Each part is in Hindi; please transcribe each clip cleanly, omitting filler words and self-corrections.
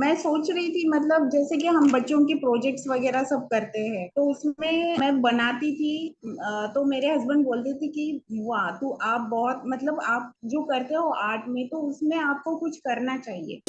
मैं सोच रही थी मतलब जैसे कि हम बच्चों के प्रोजेक्ट्स वगैरह सब करते हैं तो उसमें मैं बनाती थी। तो मेरे हस्बैंड बोलते थे कि वाह तू आप बहुत मतलब आप जो करते हो आर्ट में तो उसमें आपको कुछ करना चाहिए।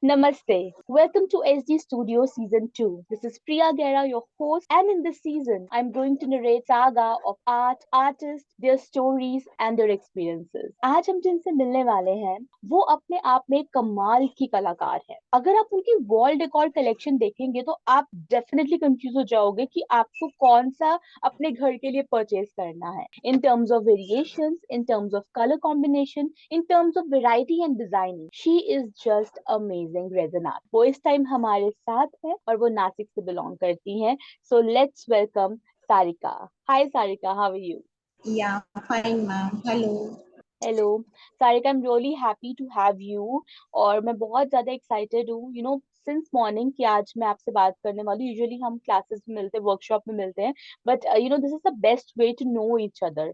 Namaste. Welcome to SD Studio Season 2. This is Priya Gera, your host, and in this season, I'm going to narrate saga of art, artists, their stories, and their experiences. आज हम जिनसे मिलने वाले हैं, वो अपने आप में कमाल की कलाकार है। अगर आप उनकी वॉल डेकोर कलेक्शन देखेंगे तो आप डेफिनेटली कंफ्यूज हो जाओगे कि आपको कौन सा अपने घर के लिए परचेज करना है। In terms of variations, in terms of color combination, in terms of variety and designing, she is just amazing Rezanat. वो इस टाइम हमारे साथ है और वो नासिक से बिलोंग करती हैं. So let's welcome Sarika. Hi Sarika, how are you? Yeah fine ma'am, hello. Hello Sarika, I am really happy to have you और मैं बहुत ज्यादा एक्साइटेड हूँ सिंस मॉर्निंग कि आज मैं आपसे बात करने वाली हूँ। यूजुअली हम क्लासेस में मिलते हैं, वर्कशॉप में मिलते हैं, but this is the best way to know each other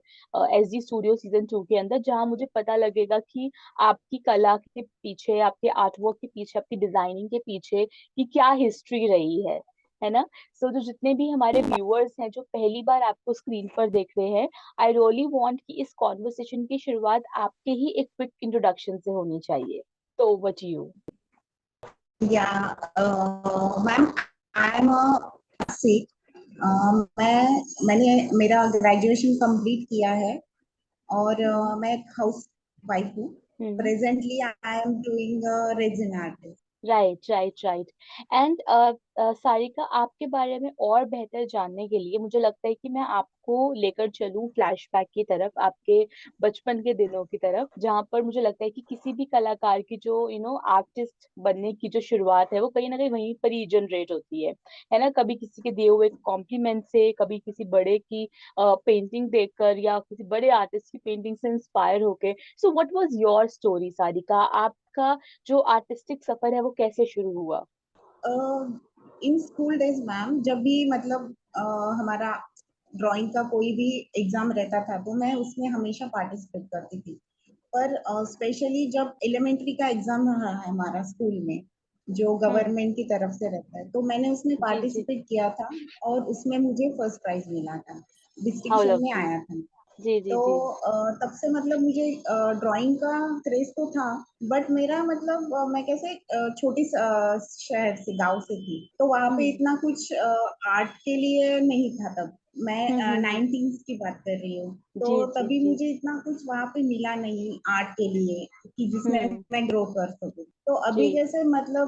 SD studio season 2 के अंदर, जहाँ मुझे पता लगेगा कि आपकी कला के पीछे, आपके आर्टवर्क के पीछे, आपकी डिजाइनिंग के पीछे की क्या हिस्ट्री रही है ना। सो जो जितने भी हमारे व्यूअर्स हैं जो पहली बार आपको स्क्रीन पर देख रहे हैं, आई रियली वांट कि इस कॉन्वर्सेशन की शुरुआत आपके ही एक क्विक इंट्रोडक्शन से होनी चाहिए। तो ओवर टू यू। या मैम, आई एम सिक। मैंने मेरा ग्रेजुएशन कंप्लीट किया है और मैं एक हाउस वाइफ हूँ। Hmm. Presently I am doing resin art. Right right right. And Sarika, आपके बारे में और बेहतर जानने के लिए मुझे लगता है कि मैं आपको लेकर चलूं फ्लैशबैक की तरफ, आपके बचपन के दिनों की तरफ, जहां पर मुझे लगता है कि किसी भी कलाकार की जो आर्टिस्ट बनने की जो शुरुआत है वो कहीं ना कहीं वहीं पर ही जनरेट होती है ना। कभी किसी के दिए हुए कॉम्प्लीमेंट से, कभी किसी बड़े की पेंटिंग देखकर या किसी बड़े आर्टिस्ट की पेंटिंग से इंस्पायर होके। So what was your story Sarika? आपका जो आर्टिस्टिक सफर है वो कैसे शुरू हुआ? इन स्कूल डेज मैम, जब भी मतलब हमारा ड्राइंग का कोई भी एग्जाम रहता था तो मैं उसमें हमेशा पार्टिसिपेट करती थी। पर स्पेशली जब एलिमेंट्री का एग्जाम रहा है हमारा स्कूल में, जो हम्म। गवर्नमेंट की तरफ से रहता है, तो मैंने उसमें जी जी। पार्टिसिपेट किया था और उसमें मुझे फर्स्ट प्राइज मिला था, हाउ डिस्टिंक्शन में लवली। आया था। जी जी तो जी। तब से मतलब मुझे ड्राइंग का क्रेज तो था। बट मेरा मतलब मैं कैसे छोटी शहर से, गांव से थी, तो वहाँ पे हम्म इतना कुछ आर्ट के लिए नहीं था तब। मैं हम्म। 19 की बात कर रही हूँ, तो जी जी तभी जी। मुझे इतना कुछ वहाँ पे मिला नहीं आर्ट के लिए कि जिसमें हम्म। मैं ग्रो कर सकूँ। तो अभी जी जैसे मतलब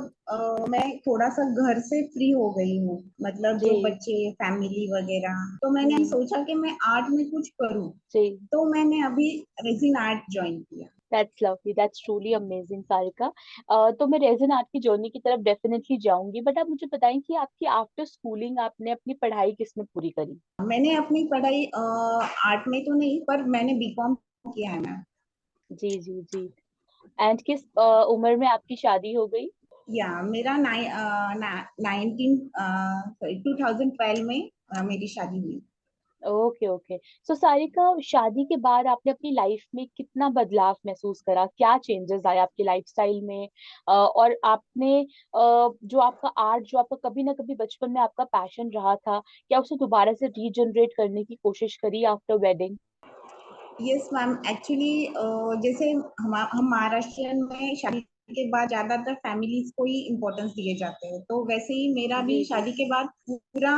मैं थोड़ा सा घर से फ्री हो गई हूँ, मतलब जो जी। बच्चे फैमिली वगैरह, तो मैंने हम्म। सोचा कि मैं आर्ट में कुछ करूँ। जी। तो मैंने अभी रेजिन आर्ट ज्वाइन किया। That's lovely, that's truly amazing Sarika. तो मैं रेजन आर्ट की जर्नी की तरफ डेफिनेटली जाऊंगी, बट आप मुझे बताएं कि आपकी आफ्टर स्कूलिंग आपने अपनी पढ़ाई किसमें पूरी करी? मैंने अपनी पढ़ाई आर्ट में तो नहीं, पर मैंने बीकॉम किया है मैम। जी जी जी। एंड किस उम्र में आपकी शादी हो गई? या मेरा 2012 में मेरी शादी हुई। Okay okay. सो सारिका, शादी के बाद आपने अपनी लाइफ में कितना बदलाव महसूस करा? क्या चेंजेस आए आपकी लाइफस्टाइल में? और आपने जो आपका आर्ट, जो आपका कभी ना कभी बचपन में आपका पैशन रहा था, क्या उसे दोबारा से रीजनरेट करने की कोशिश करी after wedding? Yes ma'am, actually जैसे हम महाराष्ट्रियन में शादी के बाद ज्यादातर फैमिलीज को ही इम्पोर्टेंस दिए जाते हैं, तो वैसे ही मेरा भी जी जी शादी के बाद पूरा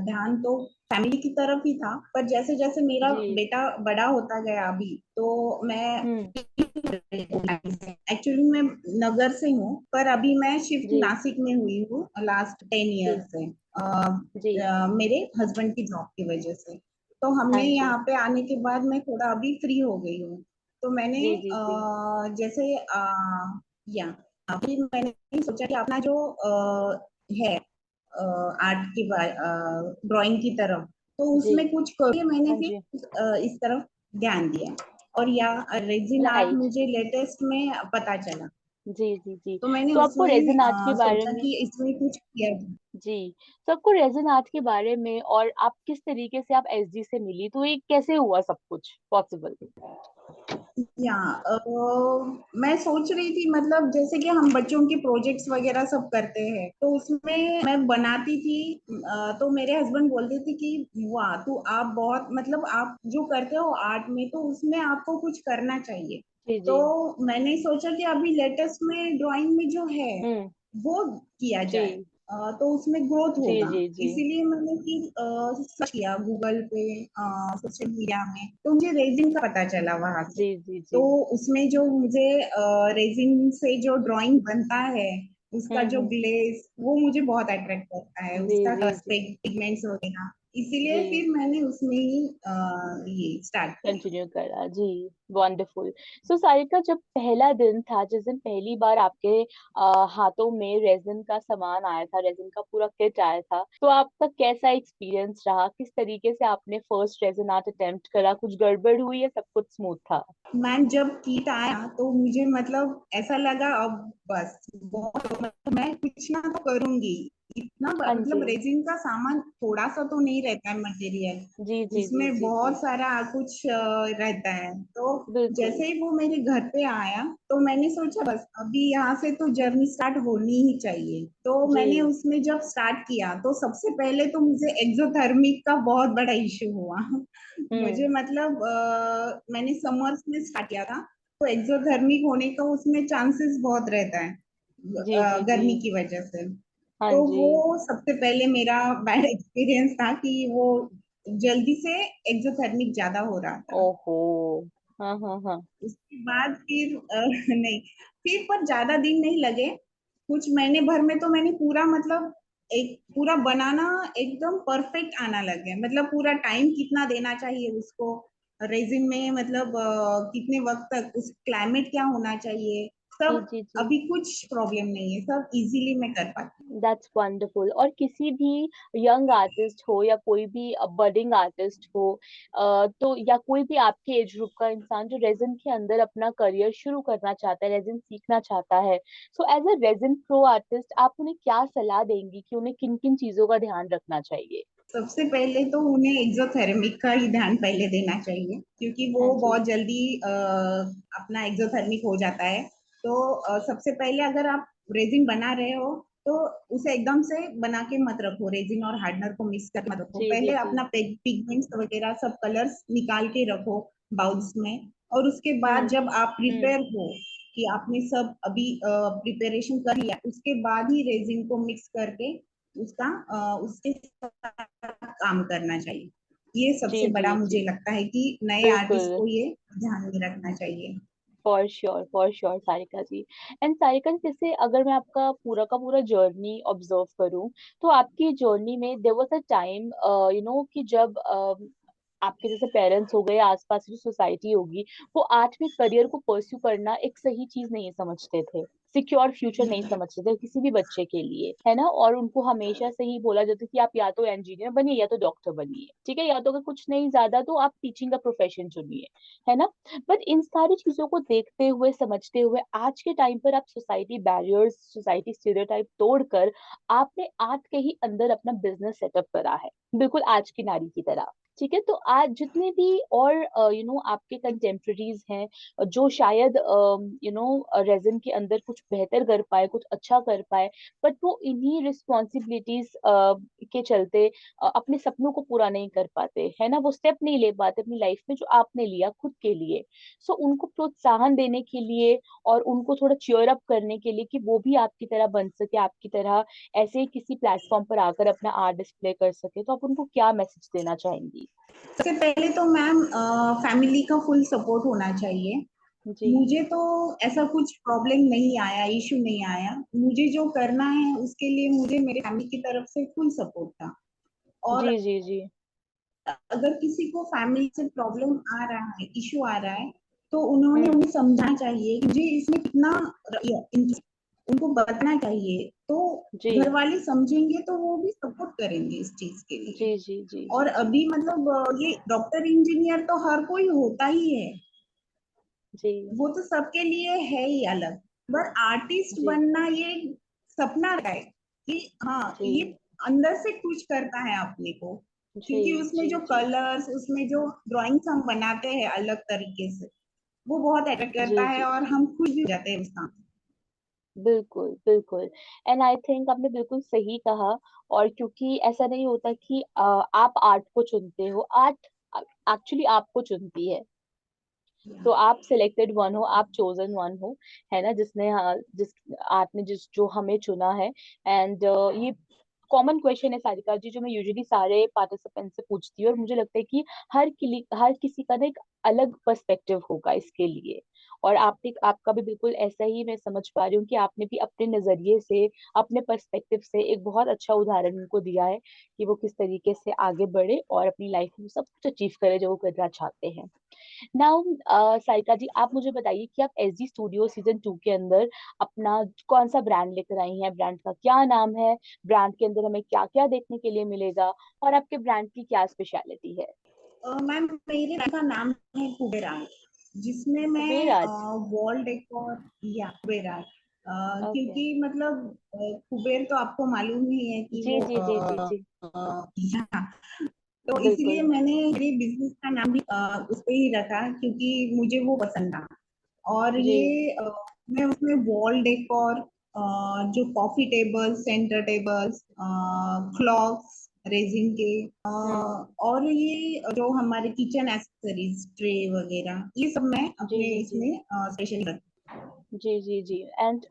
ध्यान तो फैमिली की तरफ ही था। पर जैसे जैसे मेरा जी। बेटा बड़ा होता गया अभी, तो मैं हम्म। एक्चुअली मैं नगर से हूँ, पर अभी मैं शिफ्ट जी नासिक में हुई हूँ लास्ट 10 ईयर जी से, जी। मेरे हस्बैंड की जॉब की वजह से। तो हमने हाँ जी। यहाँ पे आने के बाद मैं थोड़ा अभी फ्री हो गई हूँ। तो मैंने जी जी जी। जैसे या अभी मैंने सोचा कि अपना जो है आर्ट की ड्राइंग की तरफ, तो जी। उसमें कुछ करिए, मैंने हाँ जी। फिर इस तरफ ध्यान दिया। और या रेजिन आर्ट राइट। मुझे लेटेस्ट में पता चला। जी जी जी। तो मैंने तो आपको उसमें रेजिन आर्ट के बारे सोचा में, कि इसमें कुछ किया जाए। जी, तो आपको रेजिन आर्ट के बारे में और आप किस तरीके से आप एसडी से मिली, तो ये कैसे हुआ सब कुछ पॉसिबल? या मैं सोच रही थी मतलब जैसे कि हम बच्चों के प्रोजेक्ट्स वगैरह सब करते हैं तो उसमें मैं बनाती थी। तो मेरे हस्बैंड बोलते थे कि वाह तू आप बहुत मतलब आप जो करते हो आर्ट में तो उसमें आपको कुछ करना चाहिए। जी तो जी। मैंने सोचा कि अभी लेटेस्ट में ड्राइंग में जो है हम्म। वो किया जाए। जी तो उसमें ग्रोथ जी होगा। जी जी। इसीलिए मैंने फिर सर्च किया गूगल पे, सोशल मीडिया में, तो मुझे रेजिन का पता चला वहां से। जी जी तो जी। उसमें जो मुझे रेजिन से जो ड्राइंग बनता है उसका जो हम्म। ग्लेज वो मुझे बहुत अट्रैक्ट करता है, जी उसका जी जी पिगमेंट्स वगैरह। इसीलिए जी। फिर मैंने उसमें ही ये स्टार्ट किया। कंटिन्यू करा जी। वंडरफुल। सो सारिका, जब पहला दिन था, जिस दिन पहली बार आपके हाथों में रेजिन का सामान आया था, रेजिन का पूरा किट आया था, तो आपका कैसा एक्सपीरियंस रहा? किस तरीके से आपने फर्स्ट रेजिन आर्ट अटेम्प्ट करा? कुछ गड़बड़ हुई या सब कुछ स्मूथ था? मैम जब किट आया तो मुझे मतलब ऐसा लगा अब बस बहुत मैं कुछ ना तो करूंगी। इतना हाँ मतलब जी। रेजिन का सामान थोड़ा सा तो नहीं रहता है मटेरियल, जी जी जी उसमें जी जी। बहुत सारा कुछ रहता है। तो बिल्कुल। जैसे ही वो मेरे घर पे आया तो मैंने सोचा बस अभी यहाँ से तो जर्नी स्टार्ट होनी ही चाहिए। तो मैंने जी। उसमें जब स्टार्ट किया तो सबसे पहले तो मुझे एक्सोथर्मिक का बहुत बड़ा इश्यू हुआ। हम्म। मुझे मतलब मैंने समर्स में स्टार्ट किया था तो एक्सोथर्मिक होने का उसमें चांसेस बहुत रहता है जी जी जी। गर्मी की वजह से। हाँ तो जी। वो सबसे पहले मेरा बैड एक्सपीरियंस था कि वो जल्दी से एक्सोथर्मिक ज्यादा हो रहा था। ओहो। हाँ हाँ हाँ। उसके बाद फिर नहीं, फिर पर ज्यादा दिन नहीं लगे। कुछ महीने भर में तो मैंने पूरा मतलब एक पूरा बनाना एकदम परफेक्ट आना लग गया। मतलब पूरा टाइम कितना देना चाहिए उसको रेजिन में, मतलब कितने वक्त तक उस क्लाइमेट क्या होना चाहिए जी सब। जी जी। अभी कुछ प्रॉब्लम नहीं है, सब इजीली मैं कर पाती दैट्स वंडरफुल। और किसी भी यंग आर्टिस्ट हो या कोई भी बडिंग आर्टिस्ट हो, तो या कोई भी आपके एज ग्रुप का इंसान जो रेजिन के अंदर अपना करियर शुरू करना चाहता है, रेजिन सीखना चाहता है, so as a resin pro artist आप उन्हें क्या सलाह देंगी कि उन्हें किन किन चीजों का ध्यान रखना चाहिए? हूँ। सबसे पहले तो उन्हें एक्सोथेरेमिक का ही ध्यान पहले देना चाहिए क्योंकि वो हाँ जी। बहुत जल्दी अपना एक्सोथर्मिक हो जाता है। तो सबसे पहले अगर आप रेजिन बना रहे हो तो उसे एकदम से बना के मत रखो, रेजिन और हार्डनर को मिक्स कर मत रखो। जी जी पहले जी। अपना पिगमेंट्स वगैरह सब कलर्स निकाल के रखो बाउल्स में। और उसके बाद हम्म जब आप हम्म। प्रिपेयर हो कि आपने सब अभी प्रिपरेशन कर लिया उसके बाद ही रेजिन को मिक्स करके उसका उसके साथ काम करना चाहिए। ये जी सबसे जी बड़ा जी। मुझे लगता है कि नए आर्टिस्ट बिल्कुल। को ये ध्यान में रखना चाहिए। For sure Sarika ji. And Sarika ji, जैसे अगर मैं आपका पूरा का पूरा जर्नी ऑब्जर्व करूं, तो आपकी जर्नी में देयर वाज अ टाइम कि जब आपके जैसे पेरेंट्स हो गए, आसपास की सोसाइटी होगी, वो आर्ट में करियर को परस्यू करना एक सही चीज नहीं समझते थे, सिक्योर फ्यूचर नहीं समझते थे किसी भी बच्चे के लिए, है ना? और उनको हमेशा से ही बोला जाता कि आप या तो इंजीनियर बनिए या तो डॉक्टर बनिए, ठीक है, या तो अगर कुछ नहीं ज्यादा तो आप टीचिंग का प्रोफेशन चुनिए, है ना? बट इन सारी चीजों को देखते हुए, समझते हुए, आज के टाइम पर आप सोसाइटी बैरियर्स, सोसाइटी स्टीरियोटाइप तोड़कर आपने आर्ट के ही अंदर अपना बिजनेस सेटअप करा है, बिल्कुल आज की नारी की तरह। ठीक है, तो आज जितने भी और आपके कंटेम्प्रेरीज हैं जो शायद रेजिन के अंदर कुछ बेहतर कर पाए, कुछ अच्छा कर पाए, बट वो इन्हीं रिस्पॉन्सिबिलिटीज के चलते अपने सपनों को पूरा नहीं कर पाते, है ना? वो स्टेप नहीं ले पाते अपनी लाइफ में जो आपने लिया खुद के लिए। सो उनको प्रोत्साहन देने के लिए और उनको थोड़ा चीयर अप करने के लिए कि वो भी आपकी तरह बन सके, आपकी तरह ऐसे ही किसी प्लेटफॉर्म पर आकर अपना आर्ट डिस्प्ले कर सके, तो आप उनको क्या मैसेज देना चाहेंगी? सबसे पहले तो मैम फैमिली का फुल सपोर्ट होना चाहिए। जी मुझे तो ऐसा कुछ प्रॉब्लम नहीं आया, इशू नहीं आया। मुझे जो करना है उसके लिए मुझे मेरे फैमिली की तरफ से फुल सपोर्ट था। जी और जी जी। अगर किसी को फैमिली से प्रॉब्लम आ रहा है, इशू आ रहा है, तो उन्होंने हम्म। उन्हें समझाना चाहिए कि मुझे इसमें कितना उनको बताना चाहिए। तो जी घर वाले समझेंगे तो वो भी सपोर्ट करेंगे इस चीज के लिए। जी जी जी और जी जी। अभी मतलब ये डॉक्टर इंजीनियर तो हर कोई होता ही है, जी वो तो सबके लिए है ही अलग। पर आर्टिस्ट जी बनना ये सपना है कि हाँ जी ये अंदर से कुछ करता है अपने को, जी क्योंकि उसमें जी जो जी कलर्स, उसमें जो ड्राइंग्स हम बनाते हैं अलग तरीके से, वो बहुत अट्रैक्ट करता जी है जी और हम खुश भी हो जाते हैं उस काम से। बिल्कुल बिल्कुल। एंड आई थिंक आपने बिल्कुल सही कहा। और क्योंकि ऐसा नहीं होता कि आप आर्ट को चुनते हो, आर्ट एक्चुअली आपको चुनती है। तो आप सिलेक्टेड वन हो, आप चोजन वन हो, है ना, जिसने जिस आपने जिस जो हमें चुना है। एंड ये कॉमन क्वेश्चन है सारिका जी, जो मैं यूजुअली सारे पार्टिसिपेंट से पूछती हूँ, और मुझे लगता है कि हर किसी का ना एक अलग पर्सपेक्टिव होगा इसके लिए। और आपने आपका भी बिल्कुल ऐसा ही मैं समझ पा रही हूँ कि आपने भी अपने नजरिए से, अपने पर्सपेक्टिव से एक बहुत अच्छा उदाहरण उनको दिया है कि वो किस तरीके से आगे बढ़े और अपनी लाइफ में सब कुछ अचीव करे जो वो करना चाहते हैं। नाउ सारिका जी, आप मुझे बताइए कि आप एसजी स्टूडियो सीजन 2 के अंदर अपना कौन सा ब्रांड लेकर आई हैं, ब्रांड का क्या नाम है, ब्रांड के अंदर हमें क्या क्या देखने के लिए मिलेगा, और आपके ब्रांड की क्या स्पेशलिटी है। मैम मेरे ब्रांड का नाम है कुबेराज, जिसमें मैं कुबेराज। वॉल डेकोर या कुबेराज, ओके। क्योंकि मतलब कुबेर तो आपको मालूम ही है कि जी वो जी जी जी जी हाँ, तो इसीलिए बिल्कुल। मैंने मेरे बिजनेस का नाम भी उस पे ही रखा, क्योंकि मुझे वो पसंद था। और जी ये मैं उसमें वॉल डेकोर, जो coffee table, centre tables, clocks resin के, हम्म। और ये जो हमारे किचन एक्सेसरीज, ट्रे वगैरह, ये सब मैं जी अपने जी जी इसमें स्पेशल रखती जी जी जी। एंड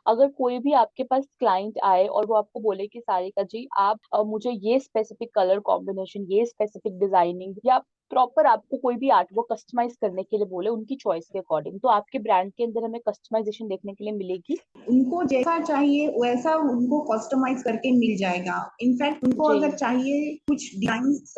अगर कोई भी आपके पास क्लाइंट आए और वो आपको बोले कि सारिका जी आप मुझे ये स्पेसिफिक कलर कॉम्बिनेशन, ये स्पेसिफिक डिजाइनिंग, या प्रॉपर आपको कोई भी आर्ट वो कस्टमाइज करने के लिए बोले उनकी चॉइस के अकॉर्डिंग, तो आपके ब्रांड के अंदर हमें कस्टमाइजेशन देखने के लिए मिलेगी। हूँ। उनको जैसा चाहिए वैसा उनको कस्टमाइज करके मिल जाएगा। इनफैक्ट उनको जी अगर चाहिए कुछ डिजाइन्स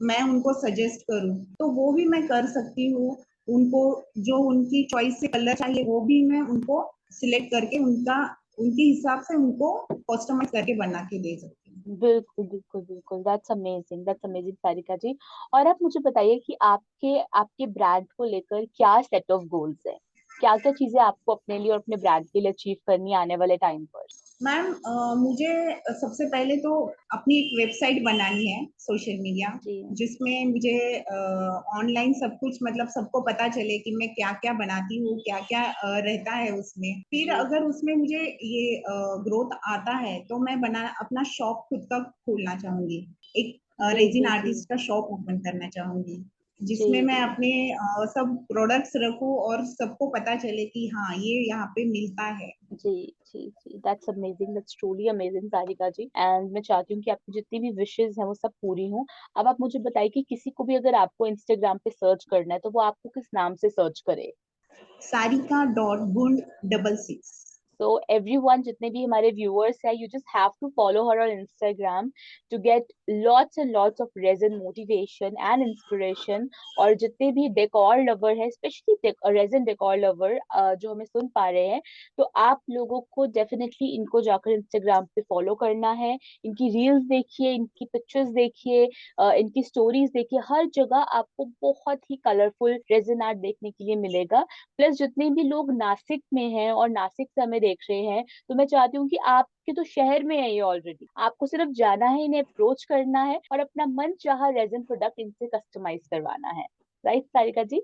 मैं उनको सजेस्ट करूँ तो वो भी मैं कर सकती हूँ। उनको जो उनकी चॉइस से कलर चाहिए वो भी मैं उनको सिलेक्ट करके उनका उनके हिसाब से उनको कस्टमाइज करके बना के दे सकती हूँ। बिल्कुल बिल्कुल बिल्कुल। दैट्स अमेजिंग सारिका जी। और आप मुझे बताइए कि आपके आपके ब्रांड को लेकर क्या सेट ऑफ गोल्स है, क्या क्या चीजें आपको अपने लिए और अपने ब्रांड के लिए अचीव करनी है आने वाले टाइम पर। मैम मुझे सबसे पहले तो अपनी एक वेबसाइट बनानी है, सोशल मीडिया, जी जिसमें मुझे ऑनलाइन सब कुछ, मतलब सबको पता चले कि मैं क्या क्या बनाती हूँ, क्या क्या रहता है उसमें। फिर जी अगर उसमें मुझे ये ग्रोथ आता है तो मैं बना अपना शॉप खुद का खोलना चाहूंगी। एक जी रेजिन जी जी आर्टिस्ट का शॉप ओपन करना चाहूंगी, जी जिसमें मैं जी अपने सब प्रोडक्ट्स रखूं और सबको पता चले कि हाँ ये यहाँ पे मिलता है। जी जी जी। That's amazing, that's truly amazing Sarika ji. And मैं चाहती हूँ कि आपकी जितनी भी विशेस हैं वो सब पूरी हों। अब आप मुझे बताइए कि किसी को भी अगर आपको इंस्टाग्राम पे सर्च करना है तो वो आपको किस नाम से सर्च करे। सारिका.गुंड 66। So everyone, जितने भी हमारे viewers हैं, you just have to follow her on Instagram to get lots and lots of resin motivation and inspiration. और जितने भी decor lover है, especially resin decor lover जो हमें सुन पा रहे हैं, तो आप लोगों को definitely इनको जाकर Instagram पे follow करना है। इनकी reels देखिए, इनकी pictures देखिए, इनकी stories देखिए, हर जगह आपको बहुत ही colorful resin art देखने के लिए मिलेगा। प्लस जितने भी लोग नासिक में हैं और नासिक से हमें देख रहे हैं, तो मैं चाहती हूँ कि आपके तो शहर में है ये ऑलरेडी, आपको सिर्फ जाना है, इन्हें अप्रोच करना है और अपना मन चाहा रेजन प्रोडक्ट इनसे कस्टमाइज करवाना है। राइट सारिका जी।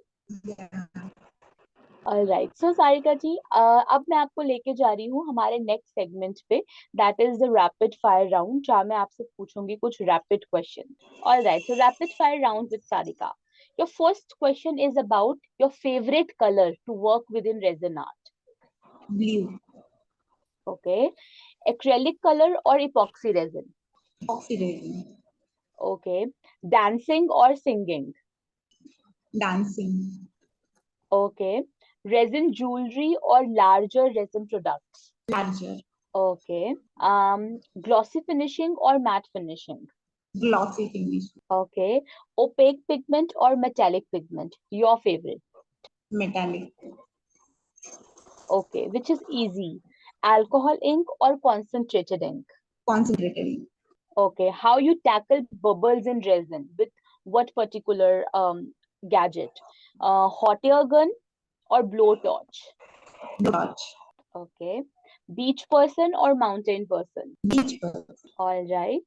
ऑलराइट, सो सारिका जी, अब मैं आपको लेके जा रही हूँ हमारे नेक्स्ट सेगमेंट पे, that is the rapid fire round, जहाँ मैं आपसे पूछूंगी कुछ rapid question. Alright, so rapid fire round with Sarika. Your first question is about your favorite color to work within resin art. Blue. Okay. Acrylic color or epoxy resin? Oxidation. Okay. Dancing or singing? Dancing. Okay. Resin jewelry or larger resin products? Larger. Okay. Glossy finishing or matte finishing? Glossy finish. Okay. Opaque pigment or metallic pigment? Your favorite. Metallic. Okay. Which is easy? Alcohol ink or concentrated ink? Concentrated. Okay, how you tackle bubbles in resin with what particular gadget? Hot air gun or blowtorch? डॉच। Okay. Beach person or mountain person? Beach person. All right.